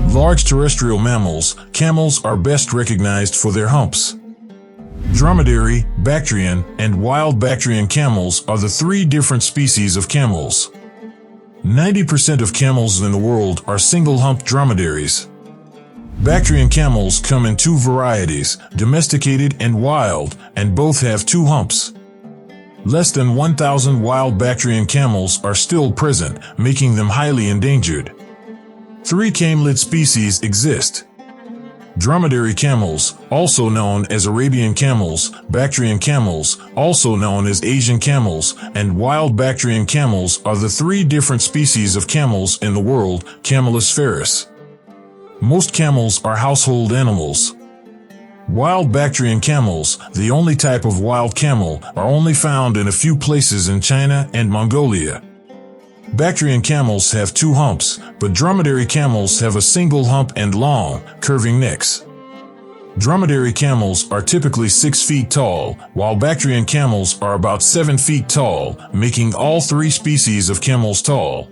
Large terrestrial mammals, camels are best recognized for their humps. Dromedary, Bactrian, and wild Bactrian camels are the three different species of camels. 90% of camels in the world are single-humped dromedaries. Bactrian camels come in two varieties, domesticated and wild, and both have two humps. Less than 1,000 wild Bactrian camels are still present, making them highly endangered. 3 camelid species exist. Dromedary camels, also known as Arabian camels, Bactrian camels, also known as Asian camels, and wild Bactrian camels are the 3 different species of camels in the world, Camelus ferus. Most camels are household animals. Wild Bactrian camels, the only type of wild camel, are only found in a few places in China and Mongolia. Bactrian camels have 2 humps, but dromedary camels have a single hump and long, curving necks. Dromedary camels are typically 6 feet tall, while Bactrian camels are about 7 feet tall, making all 3 species of camels tall.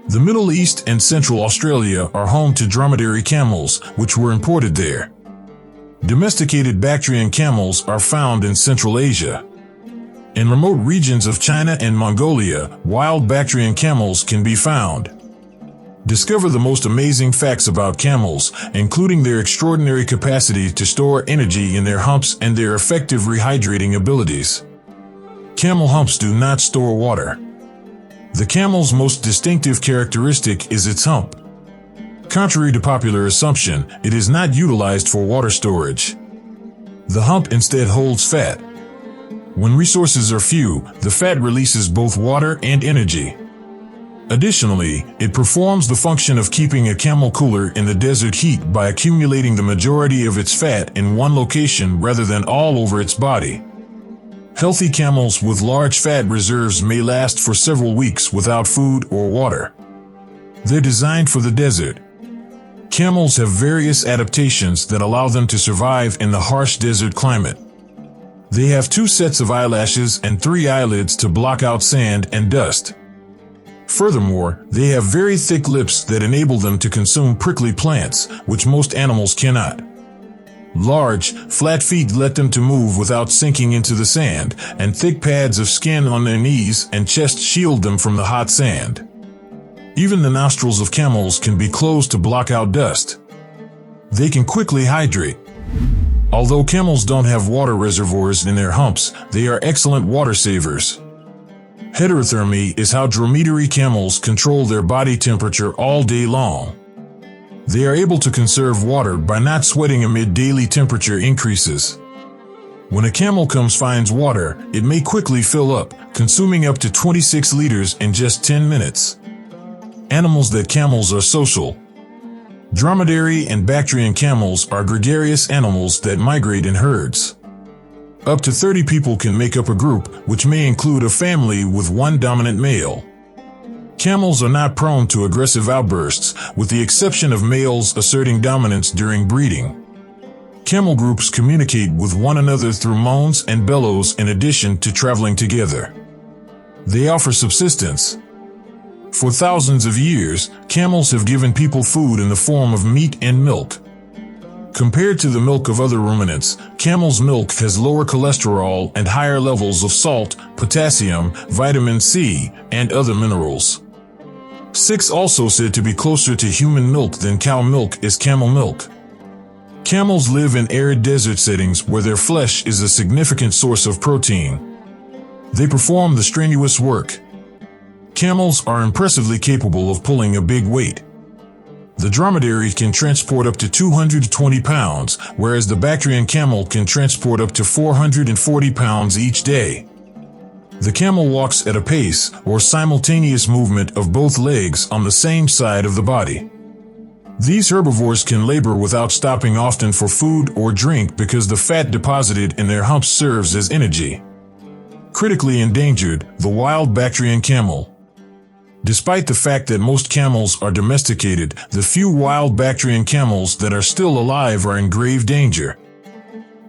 The Middle East and Central Australia are home to dromedary camels, which were imported there. Domesticated Bactrian camels are found in Central Asia. In remote regions of China and Mongolia, wild Bactrian camels can be found. Discover the most amazing facts about camels, including their extraordinary capacity to store energy in their humps and their effective rehydrating abilities. Camel humps do not store water. The camel's most distinctive characteristic is its hump. Contrary to popular assumption, it is not utilized for water storage. The hump instead holds fat. When resources are few, the fat releases both water and energy. Additionally, it performs the function of keeping a camel cooler in the desert heat by accumulating the majority of its fat in one location rather than all over its body. Healthy camels with large fat reserves may last for several weeks without food or water. They're designed for the desert. Camels have various adaptations that allow them to survive in the harsh desert climate. They have 2 sets of eyelashes and 3 eyelids to block out sand and dust. Furthermore, they have very thick lips that enable them to consume prickly plants, which most animals cannot. Large, flat feet let them to move without sinking into the sand, and thick pads of skin on their knees and chest shield them from the hot sand. Even the nostrils of camels can be closed to block out dust. They can quickly hydrate. Although camels don't have water reservoirs in their humps, they are excellent water savers. Heterothermy is how dromedary camels control their body temperature all day long. They are able to conserve water by not sweating amid daily temperature increases. When a camel finds water, it may quickly fill up, consuming up to 26 liters in just 10 minutes. Camels are social. Dromedary and Bactrian camels are gregarious animals that migrate in herds. Up to 30 people can make up a group, which may include a family with one dominant male. Camels are not prone to aggressive outbursts, with the exception of males asserting dominance during breeding. Camel groups communicate with one another through moans and bellows in addition to traveling together. They offer subsistence. For thousands of years, camels have given people food in the form of meat and milk. Compared to the milk of other ruminants, camel's milk has lower cholesterol and higher levels of salt, potassium, vitamin C, and other minerals. 6 also said to be closer to human milk than cow milk is camel milk. Camels live in arid desert settings where their flesh is a significant source of protein. They perform the strenuous work. Camels are impressively capable of pulling a big weight. The dromedary can transport up to 220 pounds, whereas the Bactrian camel can transport up to 440 pounds each day. The camel walks at a pace, or simultaneous movement of both legs on the same side of the body. These herbivores can labor without stopping often for food or drink because the fat deposited in their humps serves as energy. Critically endangered, the wild Bactrian camel. Despite the fact that most camels are domesticated, the few wild Bactrian camels that are still alive are in grave danger.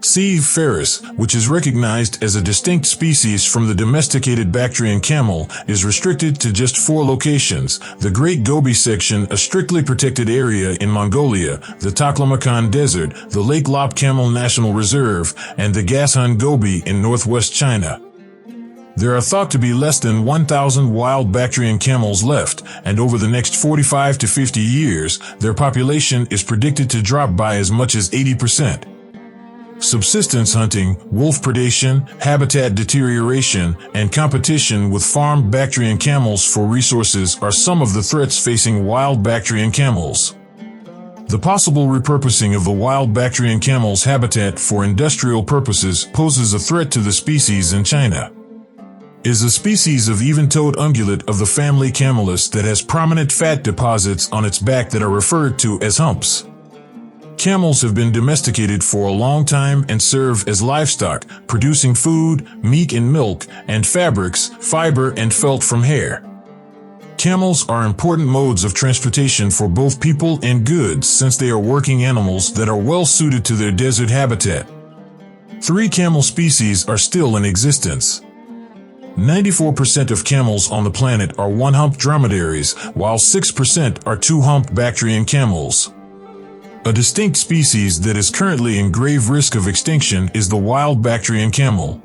C. ferus, which is recognized as a distinct species from the domesticated Bactrian camel, is restricted to just 4 locations: the Great Gobi section, a strictly protected area in Mongolia, the Taklamakan Desert, the Lake Lop Camel National Reserve, and the Gashan Gobi in northwest China. There are thought to be less than 1,000 wild Bactrian camels left, and over the next 45 to 50 years, their population is predicted to drop by as much as 80%. Subsistence hunting, wolf predation, habitat deterioration, and competition with farmed Bactrian camels for resources are some of the threats facing wild Bactrian camels. The possible repurposing of the wild Bactrian camel's habitat for industrial purposes poses a threat to the species in China. Is a species of even-toed ungulate of the family Camelus that has prominent fat deposits on its back that are referred to as humps. Camels have been domesticated for a long time and serve as livestock, producing food, meat and milk, and fabrics, fiber and felt from hair. Camels are important modes of transportation for both people and goods since they are working animals that are well suited to their desert habitat. 3 camel species are still in existence. 94% of camels on the planet are one-humped dromedaries, while 6% are two-humped Bactrian camels. A distinct species that is currently in grave risk of extinction is the wild Bactrian camel.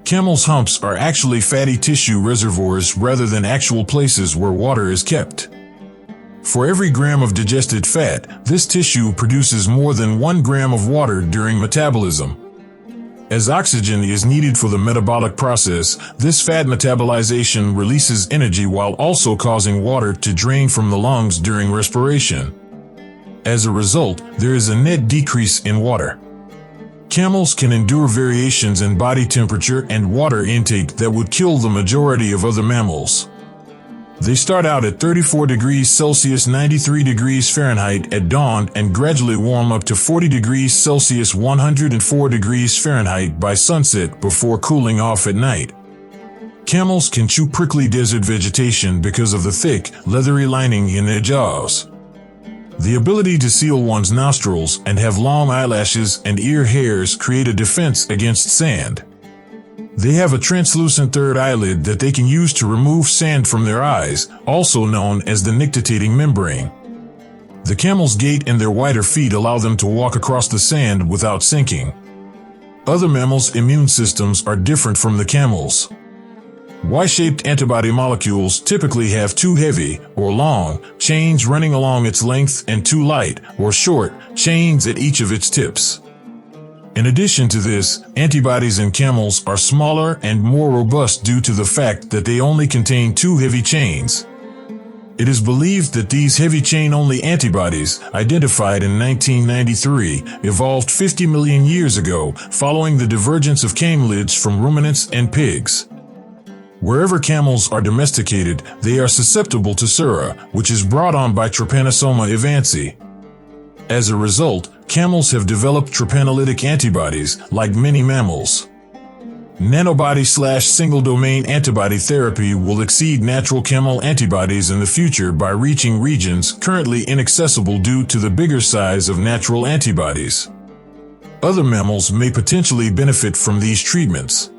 Camels' humps are actually fatty tissue reservoirs rather than actual places where water is kept. For every gram of digested fat, this tissue produces more than 1 gram of water during metabolism. As oxygen is needed for the metabolic process, this fat metabolization releases energy while also causing water to drain from the lungs during respiration. As a result, there is a net decrease in water. Camels can endure variations in body temperature and water intake that would kill the majority of other mammals. They start out at 34 degrees Celsius 93 degrees Fahrenheit at dawn and gradually warm up to 40 degrees Celsius 104 degrees Fahrenheit by sunset before cooling off at night. Camels can chew prickly desert vegetation because of the thick, leathery lining in their jaws. The ability to seal one's nostrils and have long eyelashes and ear hairs create a defense against sand. They have a translucent third eyelid that they can use to remove sand from their eyes, also known as the nictitating membrane. The camel's gait and their wider feet allow them to walk across the sand without sinking. Other mammals' immune systems are different from the camel's. Y-shaped antibody molecules typically have 2 heavy, or long, chains running along its length and 2 light, or short, chains at each of its tips. In addition to this, antibodies in camels are smaller and more robust due to the fact that they only contain 2 heavy chains. It is believed that these heavy chain-only antibodies, identified in 1993, evolved 50 million years ago, following the divergence of camelids from ruminants and pigs. Wherever camels are domesticated, they are susceptible to sura, which is brought on by Trypanosoma evansi. As a result, camels have developed trypanolytic antibodies, like many mammals. Nanobody/single-domain antibody therapy will exceed natural camel antibodies in the future by reaching regions currently inaccessible due to the bigger size of natural antibodies. Other mammals may potentially benefit from these treatments.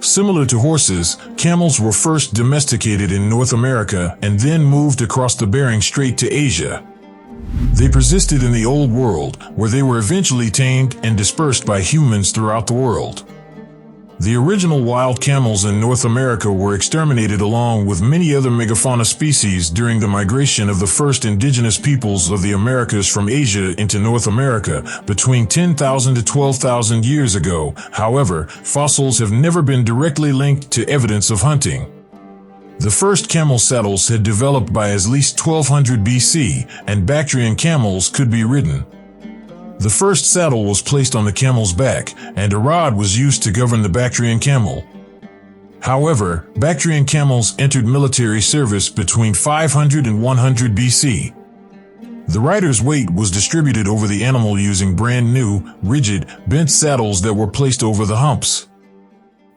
Similar to horses, camels were first domesticated in North America and then moved across the Bering Strait to Asia. They persisted in the Old World, where they were eventually tamed and dispersed by humans throughout the world. The original wild camels in North America were exterminated along with many other megafauna species during the migration of the first indigenous peoples of the Americas from Asia into North America between 10,000 to 12,000 years ago. However, fossils have never been directly linked to evidence of hunting. The first camel saddles had developed by at least 1200 BC, and Bactrian camels could be ridden. The first saddle was placed on the camel's back, and a rod was used to govern the Bactrian camel. However, Bactrian camels entered military service between 500 and 100 BC. The rider's weight was distributed over the animal using brand new, rigid, bent saddles that were placed over the humps.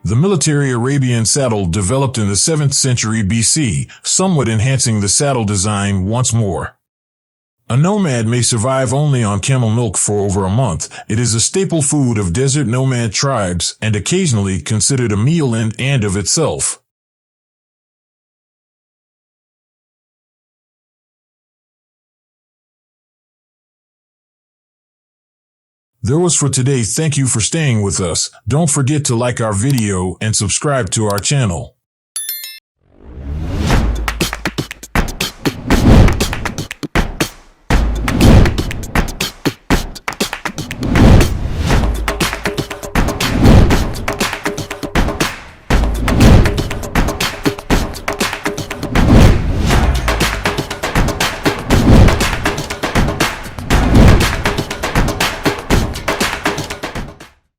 The military Arabian saddle developed in the 7th century BC, somewhat enhancing the saddle design once more. A nomad may survive only on camel milk for over a month. It is a staple food of desert nomad tribes and occasionally considered a meal in and of itself. That was for today. Thank you for staying with us. Don't forget to like our video and subscribe to our channel.